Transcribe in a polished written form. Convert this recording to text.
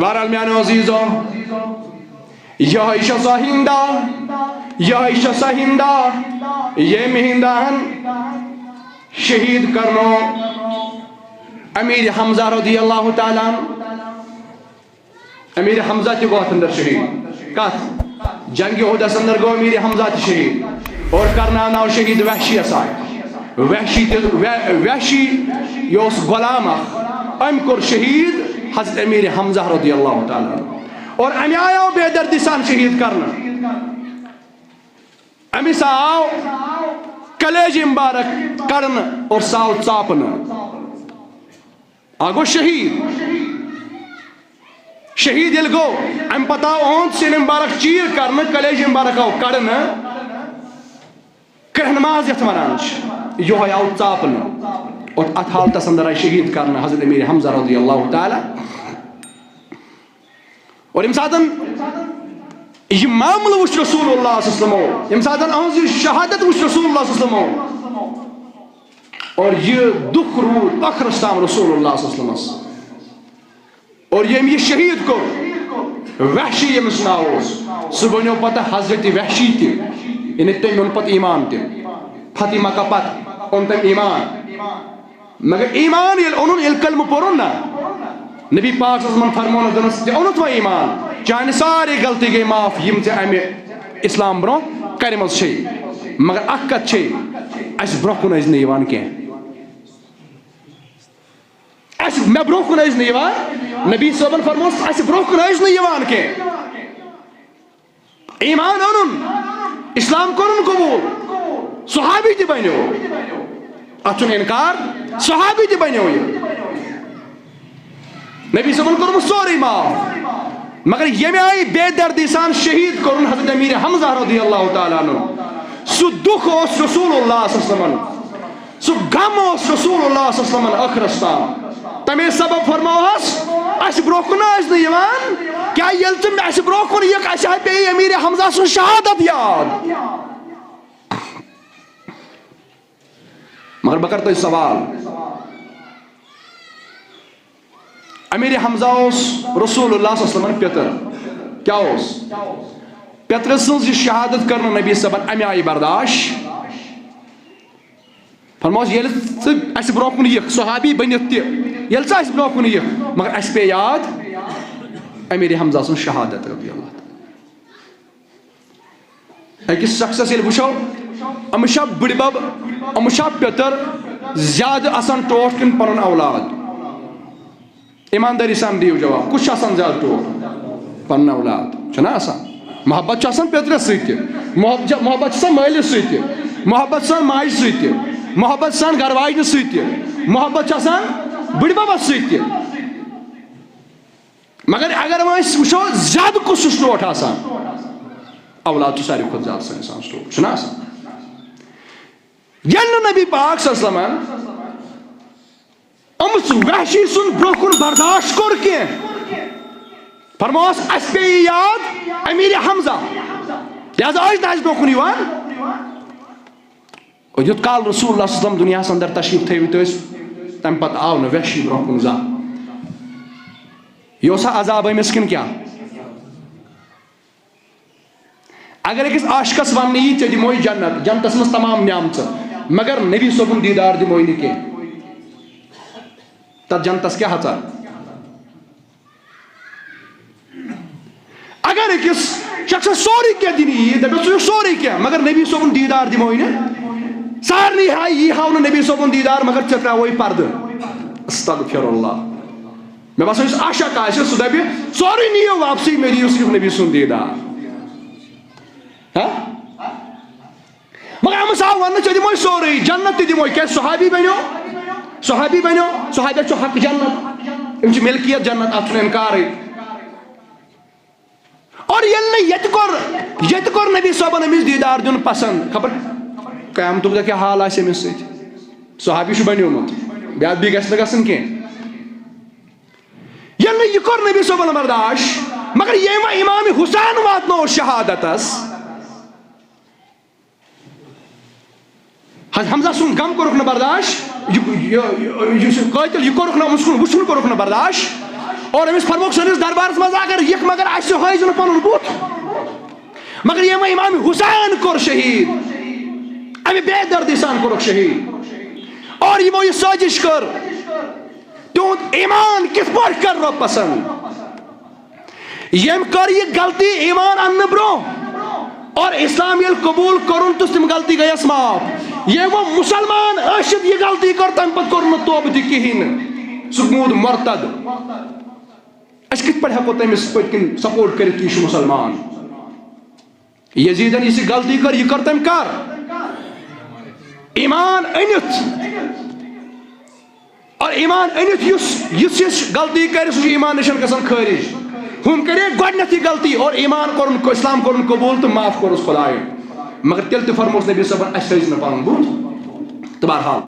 بہرحال میانو عزیزو یہ سہندہ یہ سہندہ یہ مہندان شہید کرنو امیر حمزہ رضی اللہ تعالیٰ امیر حمزہ تہ گو اندر شہید کت جنگ احدس اندر گو امیر حمزہ تہ شہید اور کرناو شہید وحشی ساتھ وحشی یہ غلام ام کور شہید حضرت امیر حمزہ رضی اللہ تعالیٰ اور امی آیاو بے دردی سان شہید کرنا امی ساو کلیج مبارک کرن اور ساو ژاپن آگو شہید یل گو ام پتا اون سین مبارک چیر کرن کلیج مبارک آو کڑن کرہنماز یت ونان یہ آو ژاپن اور ات حالتس اندر آئی شہید کرنا حضرت امیر حمزہ رضی اللہ تعالی اور یم ساتن یہ معاملہ وچ رسول اللہ صلی اللہ علیہ وسلم یم ساتن اہنز شہادت وچ رسول اللہ صلی اللہ علیہ وسلم اور یہ دکھ رود اخرستام رسول اللہ صلی اللہ علیہ وسلم اور یم یہ شہید کو وحشی یمس ناوس سہ بنیو پتہ حضرت وحشی تہ یعنی تم اون پتہ ایمان تہ فاطمہ کا پتہ اون تم ایمان مگر ایمان یل اونن یل کلمہ پرن نا نبی پاک صلی اللہ علیہ وسلم فرمون دنس تہ اونت و ایمان چانہ ساری غلطی گئی معاف یم تہ امہ اسلام برو کرمز چھ مگر اکھ کت چھ اس برو کن از نیوان کی اس میں برو کن از نیوان نبی صلی اللہ علیہ وسلم فرمون اس برو کن از نیوان کی ایمان اونن اسلام کرن قبول صحابی تہ بنیو اتن انکار صحابی تہ بنیو نبی صلی اللہ علیہ وسلم سوری معاف مگر یہ میں آئی بے دردی سان شہید کرن حضرت امیر حمزہ رضی اللہ تعالیٰ عنہ سو دکھ اس رسول اللہ صلی اللہ علیہ وسلم سو غم اس رسول اللہ صلی اللہ علیہ وسلم اخرستان تمہیں سبب فرماوہس اس بروکن اس نیوان کیا یلتم اس بروکن یک اس پی امیر حمزہ سو شہادت یاد مگر بکر تو سوال امیر حمزہ اس رسول اللہ صلی اللہ علیہ وسلم پیتر کیا اس پیتر سنز شہادت کرنا نبی صبر امی آئی برداشت فرماؤس یل اس بروکن یک صحابی بنیت تی یل اس بروکن یک مگر اس پہ یاد امیر حمزہ سن شہادت رضی اللہ ایکس شخص یل وچھو امشا بڑی بب امشا پیتر زیادہ آسان ٹوٹ کن پنن اولاد ایمانداری سان دیو جواب کچھ آسان زیادہ ٹوٹ پنن اولاد چھنا آسان محبت آسان پیترس سۭتۍ محبت آسان مٲلِس سۭتۍ محبت آسان ماجہِ سۭتۍ محبت آسان گرواجنہِ سۭتۍ محبت آسان بٔڈِ ببس سۭتۍ مگر اگر أسۍ وٕچھو زیادٕ کُس چھُس ٹوٹھ آسان اولاد چھُ ساروی کھۄتہٕ زیادٕ سٲنِس انسانس ٹوٹھ چھُنہ آسان ییٚلہِ نہٕ نبی پاک صلی اللہ علیہ وسلم أمس وحشی سن برونٛہہ کُن برداشت کوٚر کینٛہہ فرماوس اَسہِ پیٚیہِ یاد امیر حمزہ لہذا ٲسۍ نہٕ اَسہِ برونٛہہ کُن یِوان اور یوٚت کال رسول اللہ صلی اللہ علیہ وسلم دُنیاہس اندر تشریف تھٲوِتھ ٲسۍ تمہِ پتہٕ آو نہٕ وحشی برونٛہہ کُن زانٛہہ یہِ اوسا عذاب أمِس کِنہٕ کیٛاہ اگر أکِس عاشقس وننہٕ یی ژےٚ دِموے جنت جنتس منٛز تمام نعمژٕ مگر نبی صٲبُن دیٖدار دِموے نہٕ کینٛہہ تتھ جنتس کیا ہژا اگر أکِس شخصس سورُے کینٛہہ دِنہٕ یی دپیس ژٕ چھُکھ سورُے کینٛہہ مگر نبی صٲبُن دیٖدار دِموے نہٕ سارنٕے ہاے یی ہاو نہٕ نبی صٲبُن دیٖدار مگر ژےٚ ترٛاووے پردٕ استغفر اللہ مےٚ باسان یُس عاشق آسہِ سُہ دپہِ سورُے نِیِو واپسٕے مےٚ دِیِو صرف نبی سُنٛد دیٖدار مگر أمِس آو وننہٕ ژےٚ دِموے سورُے جنت تہِ دِموے کیٛازِ صحابی بنیو صحابیہ چھُ حق جنت أمِس چھِ ملکیت جنت اتھ چھُنہٕ انکارٕے اور ییٚلہِ نہٕ ییٚتہِ کوٚر نبی صٲبن أمِس دیٖدار دیُن پسنٛد خبر قیامتُک دۄہ کیٛاہ حال آسہِ أمِس سۭتۍ صحابی چھُ بنیومُت بیٚیہِ گژھِ نہٕ گژھُن کینٛہہ ییٚلہِ نہٕ یہِ کوٚر نبی صٲبن برداشت مگر ییٚمہِ وۄنۍ امام حُسین واتنوو شہادتس حمزہ سُنٛد غم کوٚرُکھ نہٕ برداشت قٲتِل یہِ کوٚرُکھ نہٕ أمِس کُن وٕچھُن کوٚرُکھ نہٕ برداشت اور امس فرموک سنس دربارس مز اگر یک مگر اس ہائز نہ پنن بوت مگر یہ امام حسین کور شہید امی بے دردی سان کورک شہید اور یہ سازش کر تہد ایمان کت پہ کر رب پسند یم کر یہ غلطی ایمان ان برو اور اسلام یل قبول کرن تو تم غلطی گیس معاف یہ وہ مسلمان اشد یہ غلطی کر تم پت کر توبہ تہ کہین سمود مرتد اس کت پہ ہیکو تمس پتکن سپورٹ کرت یہ مسلمان یزیدن یہ غلطی کر یہ کر تم کر ایمان انت اور ایمان انت یس غلطی کر سہ ایمان نشن گژھان خارج ہم کرے گۄڈنیتھ یہ غلطی اور ایمان کورن اسلام کورن قبول تو معاف کورس خدائے مگر تیل تہ فرموس نبی صاحبن اس ہیز نہ پنن بوت تو بہرحال